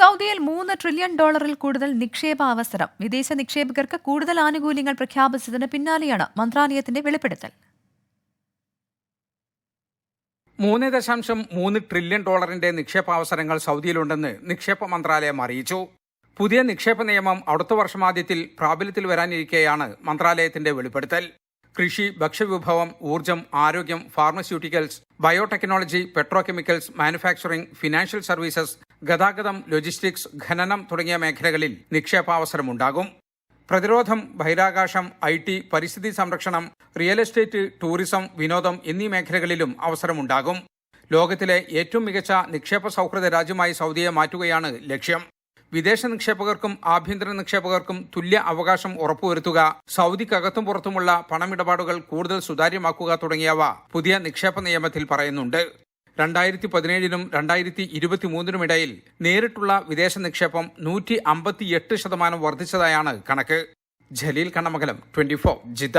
സൗദിയിൽ $3 ട്രില്യൺ കൂടുതൽ നിക്ഷേപ അവസരം. വിദേശ നിക്ഷേപകർക്ക് കൂടുതൽ ആനുകൂല്യങ്ങൾ പ്രഖ്യാപിച്ചതിന് പിന്നാലെയാണ് മന്ത്രാലയത്തിന്റെ വെളിപ്പെടുത്തൽ. $3.3 ട്രില്യൺ നിക്ഷേപാവസരങ്ങൾ സൗദിയിലുണ്ടെന്ന് നിക്ഷേപ മന്ത്രാലയം അറിയിച്ചു. പുതിയ നിക്ഷേപ നിയമം അടുത്ത വർഷമാദ്യത്തിൽ പ്രാബല്യത്തിൽ വരാനിരിക്കെയാണ് മന്ത്രാലയത്തിന്റെ വെളിപ്പെടുത്തൽ. കൃഷി, ഭക്ഷ്യവിഭവം, ഊർജ്ജം, ആരോഗ്യം, pharmaceuticals, biotechnology, petrochemicals, manufacturing, financial services, ഗതാഗതം, ലോജിസ്റ്റിക്സ്, ഖനനം തുടങ്ങിയ മേഖലകളിൽ നിക്ഷേപാവസരമുണ്ടാകും. പ്രതിരോധം, ബഹിരാകാശം, IT, പരിസ്ഥിതി സംരക്ഷണം, റിയൽ എസ്റ്റേറ്റ്, ടൂറിസം, വിനോദം എന്നീ മേഖലകളിലും അവസരമുണ്ടാകും. ലോകത്തിലെ ഏറ്റവും മികച്ച നിക്ഷേപ സൗഹൃദ രാജ്യമായി സൗദിയെ മാറ്റുകയാണ് ലക്ഷ്യം. വിദേശ നിക്ഷേപകർക്കും ആഭ്യന്തര നിക്ഷേപകർക്കും തുല്യ അവകാശം ഉറപ്പുവരുത്തുക, സൗദിക്കകത്തും പുറത്തുമുള്ള പണമിടപാടുകൾ കൂടുതൽ സുതാര്യമാക്കുക തുടങ്ങിയവ പുതിയ നിക്ഷേപ നിയമത്തിൽ പറയുന്നുണ്ട്. 2017 2023 ഇടയിൽ നേരിട്ടുള്ള വിദേശ നിക്ഷേപം 158% വർദ്ധിച്ചതായാണ് കണക്ക്. ജലീൽ കണ്ണമംഗലം, 24 ജിദ്ദ.